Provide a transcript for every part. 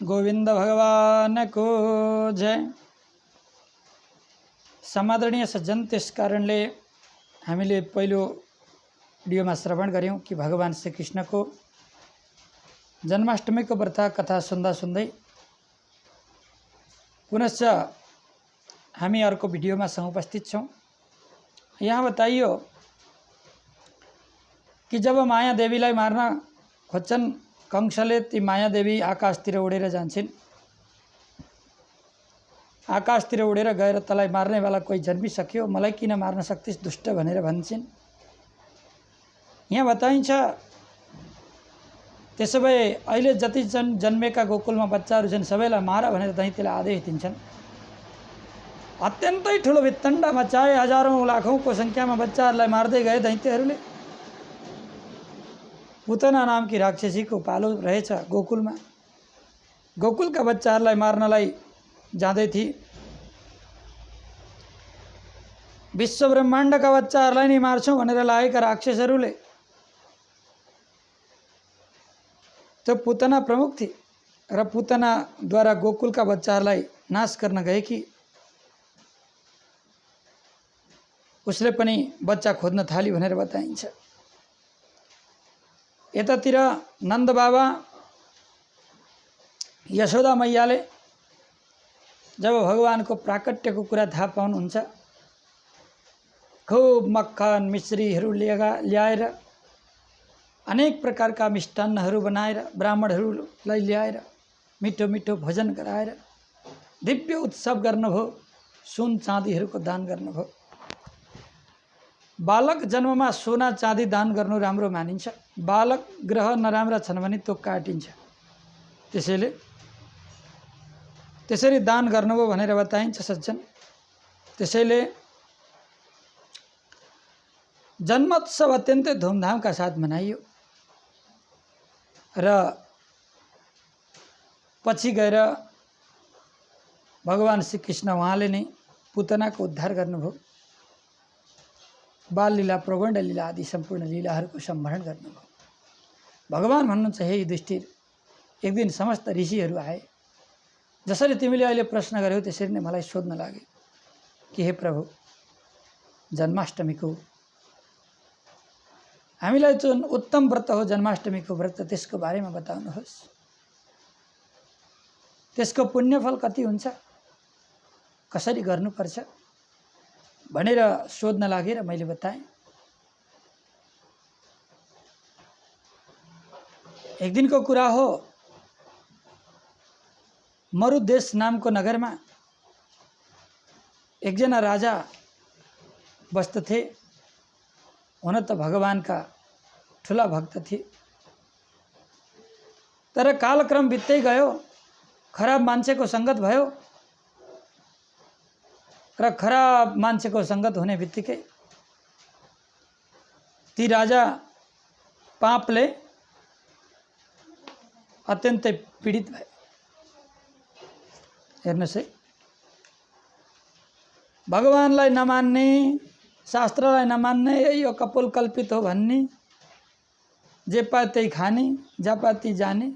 गोविंद भगवान को जय। समादरणीय सज्जन, त्यस कारणले हामीले पहिलो भिडियोमा श्रवण गऱ्यौं कि भगवान श्री कृष्णको जन्माष्टमीको व्रत कथा सुन्दा सुन्दै पुनश्च हामी अर्को भिडियोमा उपस्थित छौं। यहाँ बताइयो कि जब माया देवीलाई मार्न खोज्छन् कंसले, ती माया देवी आकाशतिर उडेर जान्छन्। आकाशतिर उडेर गएर तलाई मार्नेवाला कोही जन्मिसक्यो, मलाई किन मार्न सक्तिस् दुष्ट भनेर भन्छन्। यहाँ बताइन्छ त्यसोभए अहिले जति जन्मेका गोकुलमा बच्चाहरू छन् सबैलाई मार भनेर दैत्यले आदेश दिन्छन्। अत्यन्तै ठुलो वित्तण्डा मचाए, हजारौं लाखौंको संख्यामा बच्चाहरूलाई मार्दै गए दैत्यहरूले। पुतना नामकी राक्षसीको पालो रहेछ गोकुलमा। गोकुलका बच्चाहरूलाई मार्नलाई जाँदै थिए। विश्व ब्रह्माण्डका बच्चाहरूलाई नै मार्छौं भनेर लागेका राक्षसहरूले त्यो पुतना प्रमुख थिए र पुतनाद्वारा गोकुलका बच्चाहरूलाई नाश गर्न गए कि उसले पनि बच्चा खोज्न थाली भनेर बताइन्छ। यतातिर नन्द बाबा यशोदा मैयाले जब भगवानको प्राकट्यको कुरा थाहा पाउनुहुन्छ, खूब मक्खन मिश्रीहरू ल्याएर अनेक प्रकारका मिष्टान्नहरू बनाएर ब्राह्मणहरूलाई ल्याएर मिठो मिठो भोजन गराएर दिव्य उत्सव गर्नुभयो, सुन चाँदीहरूको दान गर्नुभयो। बालक जन्ममा सोना चाँदी दान गर्नु राम्रो मानिन्छ। बालक ग्रह नराम्रा छन् भने त्यो काटिन्छ। त्यसैले त्यसरी दान गर्नुभयो भनेर बताइन्छ सज्जन। त्यसैले जन्मोत्सव अत्यन्तै धुमधामका साथ मनाइयो र पछि गएर भगवान श्री कृष्ण उहाँले नै पुतनाको उद्धार गर्नुभयो। बाल लीला, प्रगण्ड लीला आदि सम्पूर्ण लीलाहरूको सम्भरण गर्नुभयो। भगवान भन्नुहुन्छ, हे युधिष्ठिर, एक दिन समस्त ऋषिहरू आए। जसरी तिमीले अहिले प्रश्न गर्यौ त्यसरी नै मलाई सोध्न लागे कि हे प्रभु, जन्माष्टमीको हामीलाई जुन उत्तम व्रत हो जन्माष्टमीको व्रत, त्यसको बारेमा बताउनुहोस्। त्यसको पुण्यफल कति हुन्छ, कसरी गर्नुपर्छ भनेर सोध्न लागेर मैले बताएँ। एक दिनको कुरा हो, मरुदेश नामको नगरमा एकजना राजा बस्दथे। हुन त भगवानका ठुला भक्त थिए, तर कालक्रम बित्दै गयो, खराब मान्छेको संगत भयो र खराब मान्छेको संगत हुने बित्तिकै ती राजा पापले अत्यन्तै पीडित भए। हेर्नुहोस् है, भगवानलाई नमान्ने, शास्त्रलाई नमान्ने, यो कपोल कल्पित हो भन्ने, जे पाए त्यही खाने, जहाँ पाए त्यही जाने,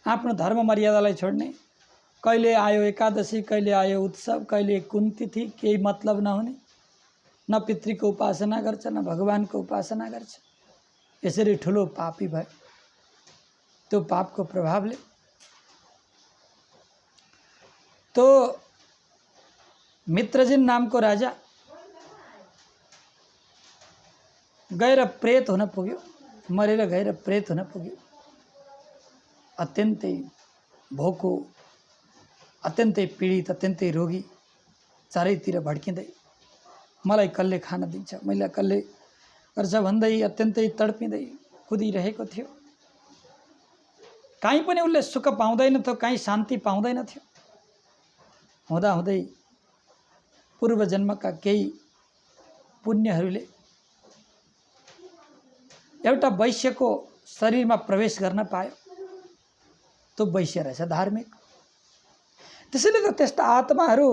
आफ्नो धर्म मर्यादालाई छोड्ने, कहिले आयो एकादशी, कहिले आयो उत्सव, कहिले कुन तिथि, केही मतलब नहुने, न पितृको उपासना गर्छ न भगवानको उपासना गर्छ। यसरी ठुलो पापी भयो। त्यो पापको प्रभावले तो मित्रजिन नामको राजा गएर प्रेत हुन पुग्यो, मरेर गएर प्रेत हुन पुग्यो। अत्यन्तै भोको, अत्यन्तै पीडित, अत्यन्तै रोगी, चारैतिर भड्किँदै मलाई कसले खान दिन्छ, मैले कसले गर्छ भन्दै अत्यन्तै तडपिँदै कुदिरहेको थियो। कहीँ पनि उसले सुख पाउँदैन थियो, कहीँ शान्ति पाउँदैन थियो। हुँदा हुँदै पूर्व जन्मका केही पुण्यहरूले एउटा वैश्यको शरीरमा प्रवेश गर्न पायो। त्यो वैश्य रहेछ धार्मिक। त्यसैले त त्यस्ता आत्माहरू,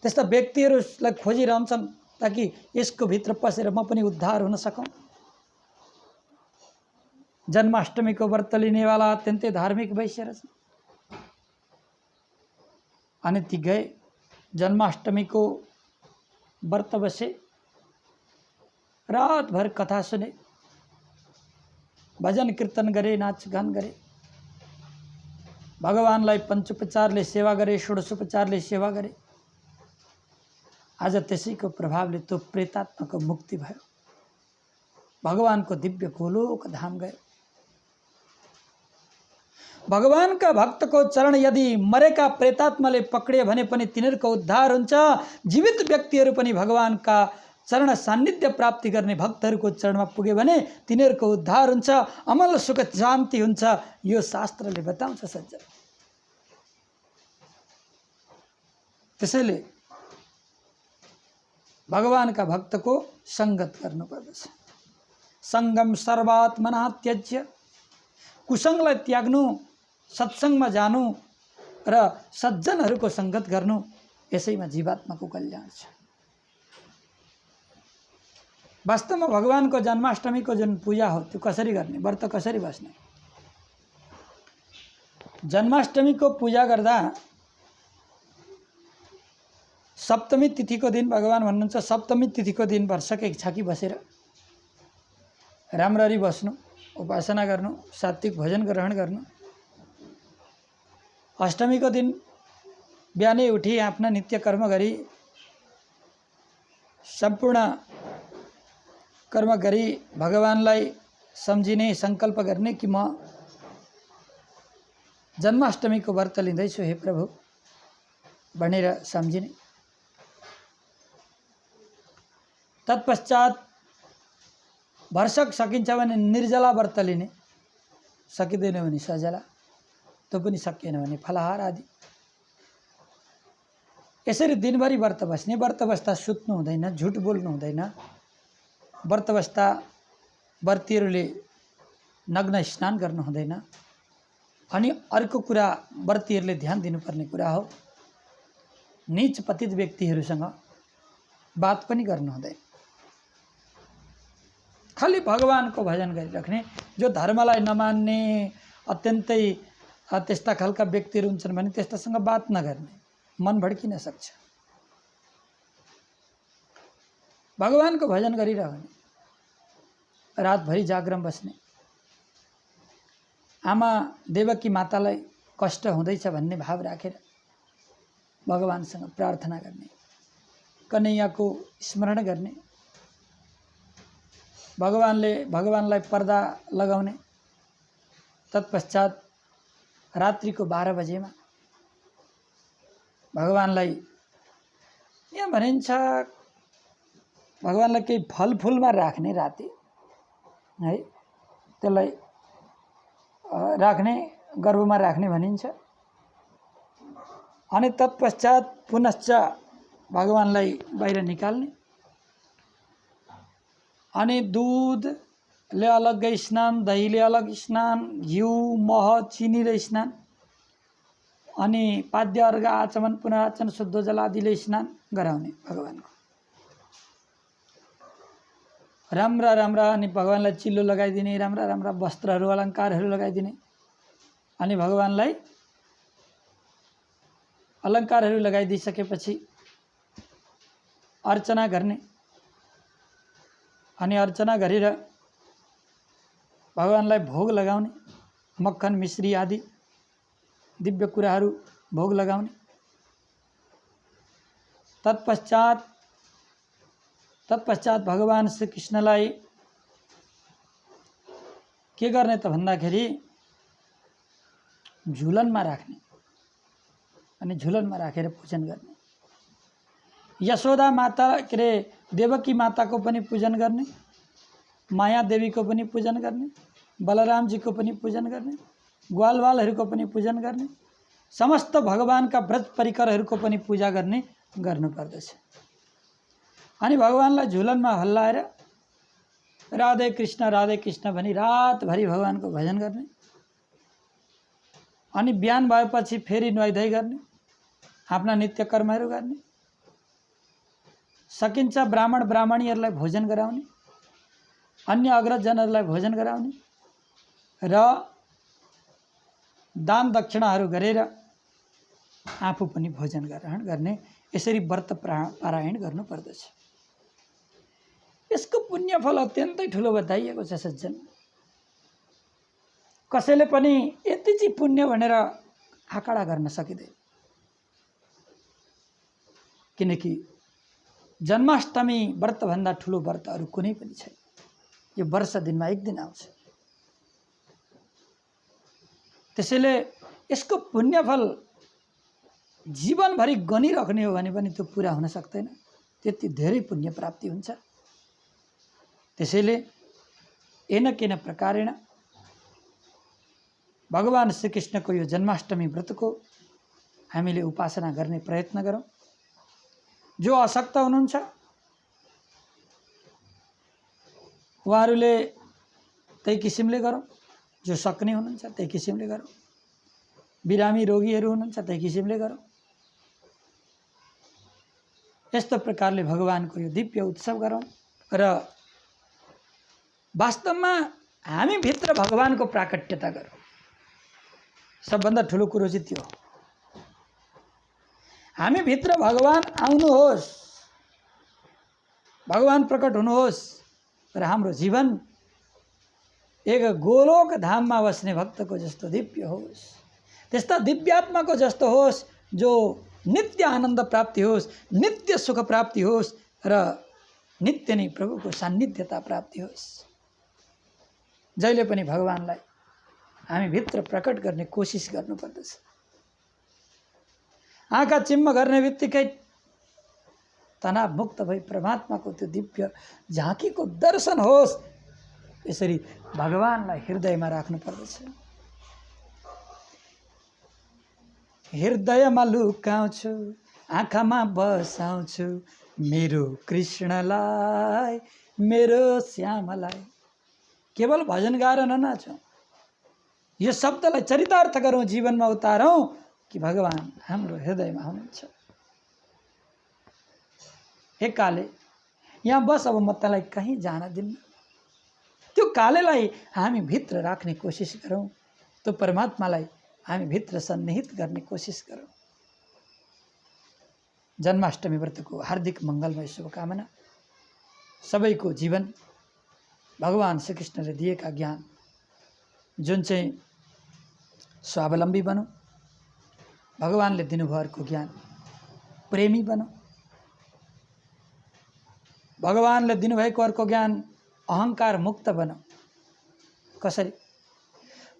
त्यस्ता व्यक्तिहरूलाई खोजिरहन्छन् ताकि यसको भित्र पसेर म पनि उद्धार हुन सकौँ। जन्माष्टमी को व्रत लिने वाला अत्यंत धार्मिक वैश्य रहेछ। अनि ती गए जन्माष्टमीको व्रत बसे, रातभर कथा सुने, भजन कीर्तन गरे, नाचगान गरे, भगवानलाई पञ्चोपचारले सेवा गरे, षोडशोपचारले सेवा गरे। आज त्यसैको प्रभावले त्यो प्रेतात्माको मुक्ति भयो, भगवानको दिव्य गोलोक धाम गयो। भगवानका भक्तको चरण यदि मरेका प्रेतात्माले पक्रियो भने पनि तिनीहरूको उद्धार हुन्छ। जीवित व्यक्तिहरू पनि भगवानका चरण सान्निध्य प्राप्ति गर्ने भक्तहरूको चरणमा पुग्यो भने तिनीहरूको उद्धार हुन्छ, अमल सुख शान्ति हुन्छ। यो शास्त्रले बताउँछ सज्जन। त्यसैले भगवानका भक्तको संगत गर्नुपर्दछ। संगम सर्वात्मना त्यज्य, कुसंगलाई त्याग्नु, सत्संगमा जानु र सज्जनहरूको संगत गर्नु, यसैमा जीवात्माको कल्याण छ। वास्तवमा भगवानको जन्माष्टमीको जुन पूजा हो त्यो कसरी गर्ने, व्रत कसरी बस्ने? जन्माष्टमीको पूजा गर्दा सप्तमी तिथिको दिन भगवान भन्नुहुन्छ, सप्तमी तिथिको दिन वर्षको एक छाकी बसेर राम्ररी बस्नु, उपासना गर्नु, सात्विक भोजन ग्रहण गर्नु। अष्टमीको दिन बिहानै उठी आफ्ना नित्य कर्म गरी, सम्पूर्ण कर्म गरी भगवानलाई सम्झिने, संकल्प गर्ने कि म जन्माष्टमीको व्रत लिँदैछु हे प्रभु भनेर सम्झिने। तत्पश्चात भरसक सकिन्छ भने निर्जला व्रत लिने, सकिँदैन भने सजला, त्यो पनि सकिएन भने फलाहार आदि। यसरी दिनभरि व्रत बस्ने। व्रत बस्दा सुत्नु हुँदैन, झुट बोल्नु हुँदैन। व्रत बस्दा व्रतीहरूले नग्न स्नान गर्नु हुँदैन। अनि अर्को कुरा व्रतीहरूले ध्यान दिनुपर्ने कुरा हो, नीच पतित व्यक्तिहरूसँग बात पनि गर्नु हुँदैन। खाली भगवानको भजन गरिराख्ने। जो धर्मलाई नमान्ने अत्यन्तै त्यस्ता खालका व्यक्तिहरू हुन्छन् भने त्यस्तासँग बात नगर्ने, मन भड्किन सक्छ। भगवानको भजन गरिरहने, रातभरि जागरण बस्ने। आमा देवकी मातालाई कष्ट हुँदैछ भन्ने भाव राखेर भगवानसँग प्रार्थना गर्ने, कन्हैयाको स्मरण गर्ने, भगवानलाई पर्दा लगाउने। तत्पश्चात रात्रिको 12 बजेमा भगवानलाई, यहाँ भनिन्छ भगवानलाई केही फलफुलमा राख्ने राति है, त्यसलाई राख्ने, गर्भमा राख्ने भनिन्छ। अनि तत्पश्चात पुनश्च भगवानलाई बाहिर निकाल्ने। अनि दूधले अलग्गै स्नान, दहीले अलग स्नान, घिउ मह चिनीले स्नान, अनि पाद्य अर्घ आचमन पुनराचन शुद्ध जल आदिले स्नान गराउने भगवानको। राम्रा राम्रा अनि भगवानलाई चिल्लो लगाइदिने, राम्रा राम्रा वस्त्रहरू अलङ्कारहरू लगाइदिने। अनि भगवानलाई अलङ्कारहरू लगाइदिसकेपछि अर्चना गर्ने। अनि अर्चना गरेर भगवानलाई भोग लगाउने, मक्खन मिश्री आदि दिव्य कुराहरू भोग लगाउने। तत्पश्चात भगवान श्री कृष्णलाई के गर्ने त भन्दाखेरि झुलनमा राख्ने अनि झुलनमा राखेर पूजन गर्ने। यशोदा माता के अरे देवकी माताको पनि पूजन गर्ने, माया देवीको पनि पूजन गर्ने, बलरामजीको पनि पूजन गर्ने, ग्वालवालहरूको पनि पूजन गर्ने, समस्त भगवानका व्रत परिकरहरूको पनि पूजा गर्ने गर्नुपर्दछ। अनि भगवानलाई झुलनमा हल्लाएर राधे कृष्ण भनी रातभरि भगवानको भजन गर्ने। अनि बिहान भएपछि फेरि नुहाइधुवाइ गर्ने, आफ्ना नित्य कर्महरू गर्ने। सकिन्छ ब्राह्मण ब्राह्मणीहरूलाई भोजन गराउने, अन्य अग्रजनहरूलाई भोजन गराउने र दान दक्षिणाहरू गरेर आफू पनि भोजन ग्रहण गर्ने, यसरी व्रत पारायण गर्नुपर्दछ। यसको पुण्यफल अत्यन्तै ठुलो बताइएको छ सज्जन। कसैले पनि यति चाहिँ पुण्य भनेर आँकडा गर्न सकिँदैन, किनकि जन्माष्टमी व्रतभन्दा ठुलो व्रत अरू कुनै पनि छैन। यो वर्ष दिनमा एक दिन आउँछ। त्यसैले यसको पुण्यफल जीवनभरि गनिराख्ने हो भने पनि त्यो पुरा हुन सक्दैन, त्यति धेरै पुण्य प्राप्ति हुन्छ। त्यसैले येन केन प्रकारेण भगवान श्रीकृष्णको यो जन्माष्टमी व्रतको हामीले उपासना गर्ने प्रयत्न गरौँ। जो अशक्त हुनुहुन्छ उहाँहरूले त्यही किसिमले गरौँ, जो सक्ने हुनुहुन्छ त्यही किसिमले गरौँ, बिरामी रोगीहरू हुनुहुन्छ त्यही किसिमले गरौँ। यस्तो प्रकारले भगवानको यो दिव्य उत्सव गरौँ र वास्तवमा हामी भित्र भगवानको प्राकट्यता गरौँ। सबभन्दा ठुलो कुरो चाहिँ त्यो हो। हामी भित्र भगवान आउनुहोस्, भगवान प्रकट हुनुहोस् र हाम्रो जीवन एक गोलोक धाममा बस्ने भक्तको जस्तो दिव्य होस्, त्यस्ता दिव्यात्माको जस्तो होस्, जो नित्य आनन्द प्राप्ति होस्, नित्य सुख प्राप्ति होस् र नित्य नै प्रभुको सान्निध्यता प्राप्ति होस्। जहिले पनि भगवानलाई हामी भित्र प्रकट गर्ने कोसिस गर्नुपर्दछ। आँखा चिम्म गर्ने बित्तिकै तनाव मुक्त भई परमात्माको त्यो दिव्य झाँकीको दर्शन होस्, यसरी भगवानलाई हृदयमा राख्नुपर्दछ। हृदयमा लुकाउँछु, आँखामा बसाउँछु, मेरो कृष्णलाई, मेरो श्यामलाई। केवल भजन गाएर ननाचौँ, यो शब्दलाई चरितार्थ गरौँ, जीवनमा उतारौँ कि भगवान हाम्रो हृदयमा हुनुहुन्छ। हे काले, यहाँ बस, अब म तँलाई कहीँ जान दिन्न। त्यो कालेलाई हामी भित्र राख्ने कोसिस गरौँ, त्यो परमात्मालाई हामी भित्र सन्निहित गर्ने कोसिस गरौँ। जन्माष्टमी व्रतको हार्दिक मङ्गलमय शुभकामना। सबैको जीवन भगवान श्रीकृष्णले दिएका ज्ञान जुन चाहिँ स्वावलम्बी बनौँ, भगवानले दिनुभएको ज्ञान प्रेमी बनौँ, भगवानले दिनुभएको अर्को ज्ञान अहङ्कार मुक्त बनौँ। कसरी?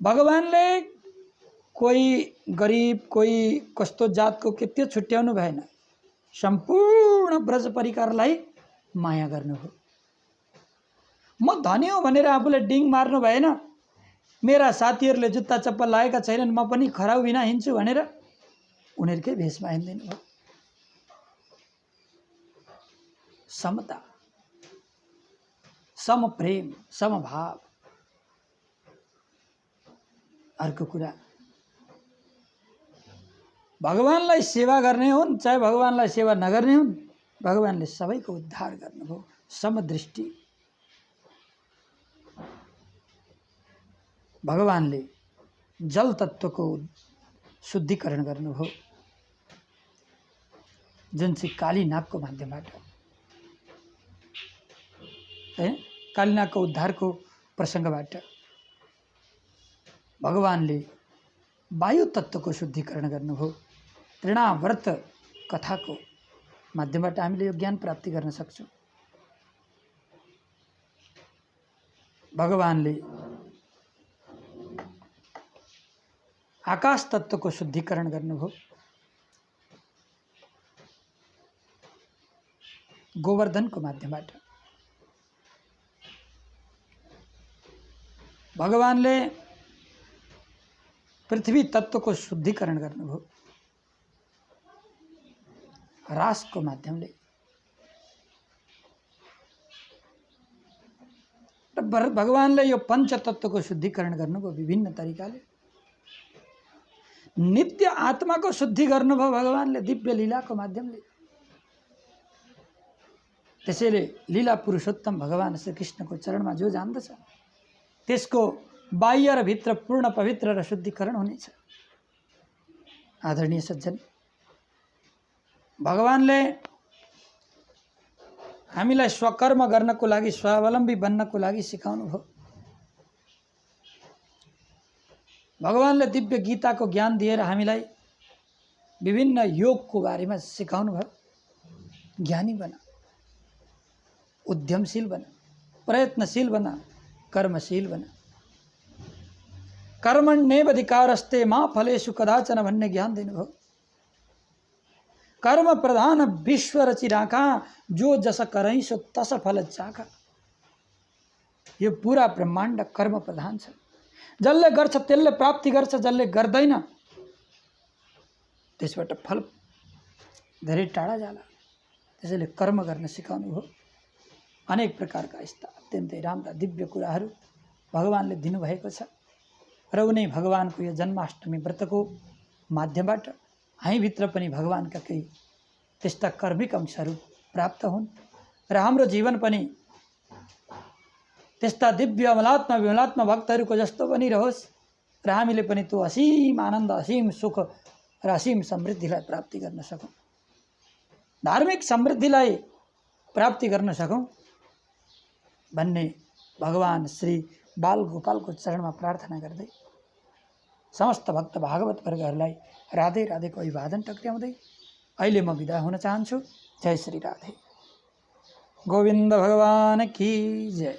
भगवानले कोही गरिब, कोही कस्तो जातको के त्यो छुट्याउनु भएन, सम्पूर्ण ब्रज परिकारलाई माया गर्नुभयो। म धनी हो भनेर आफूले डिङ मार्नु भएन, मेरा साथीहरूले जुत्ता चप्पल लगाएका छैनन्, म पनि खराउ बिना हिँड्छु भनेर उनीहरूकै भेषमा हिँड्दिनु भयो। समता, समप्रेम, समभाव। अर्को कुरा, भगवानलाई सेवा गर्ने हुन् चाहे भगवानलाई सेवा नगर्ने हुन्, भगवानले सबैको उद्धार गर्नुभयो। समदृष्टि। भगवानले जल तत्त्वको शुद्धिकरण गर्नुभयो, जुन चाहिँ कालीनागको माध्यमबाट है, कालीनागको उद्धारको प्रसङ्गबाट भगवानले वायु तत्त्वको शुद्धिकरण गर्नुभयो। तृणाव्रत कथाको माध्यमबाट हामीले यो ज्ञान प्राप्ति गर्न सक्छौँ। भगवानले आकाश तत्त्वको शुद्धिकरण गर्नुभयो। गोवर्धनको माध्यमबाट भगवानले पृथ्वी तत्त्वको शुद्धिकरण गर्नुभयो। रासको माध्यमले र भगवानले यो पञ्चतत्त्वको शुद्धिकरण गर्नुभयो विभिन्न तरिकाले। नित्य आत्माको शुद्धि गर्नुभयो भगवानले दिव्य लीलाको माध्यमले। त्यसैले लीला पुरुषोत्तम भगवान श्रीकृष्णको चरणमा जो जान्दछ त्यसको बाह्य र भित्र पूर्ण पवित्र र शुद्धिकरण हुनेछ। आदरणीय सज्जन, भगवानले हामीलाई स्वकर्म गर्नको लागि, स्वावलम्बी बन्नको लागि सिकाउनु भयो। भगवानले दिव्य गीताको ज्ञान दिएर हामीलाई विभिन्न योगको बारेमा सिकाउनु भयो। ज्ञानी बना, उद्यमशील बना, प्रयत्नशील बना, कर्मशील बना। कर्मण्येवाधिकारस्ते मा फलेषु कदाचन भन्ने ज्ञान दिनुभयो। कर्म प्रधान विश्व रचि राखा, जो जस करै सो तस फल चाखा। यो पूरा ब्रह्माण्ड कर्म प्रधान छ। जसले गर्छ त्यसले प्राप्ति गर्छ, जसले गर्दैन त्यसबाट फल धेरै टाढा जाला। त्यसैले कर्म गर्न सिकाउनु हो। अनेक प्रकारका यस्ता अत्यन्तै राम्रा दिव्य कुराहरू भगवानले दिनुभएको छ र उनी भगवानको यो जन्माष्टमी व्रतको माध्यमबाट हामीभित्र पनि भगवानका केही त्यस्ता कर्मिक अंशहरू प्राप्त हुन् र हाम्रो जीवन पनि त्यस्ता दिव्य अमलात्मा विमलात्मा भक्तहरूको जस्तो बनिरहोस् र हामीले पनि त्यो असीम आनन्द, असीम सुख र असीम समृद्धिलाई प्राप्ति गर्न सकौँ, धार्मिक समृद्धिलाई प्राप्ति गर्न सकौँ भन्ने भगवान श्री बाल गोपालको चरणमा प्रार्थना गर्दै समस्त भक्त भागवत वर्गहरूलाई राधे राधेको अभिवादन टक्र्याउँदै अहिले म बिदा हुन चाहन्छु। जय श्री राधे। गोविन्द भगवान की जय।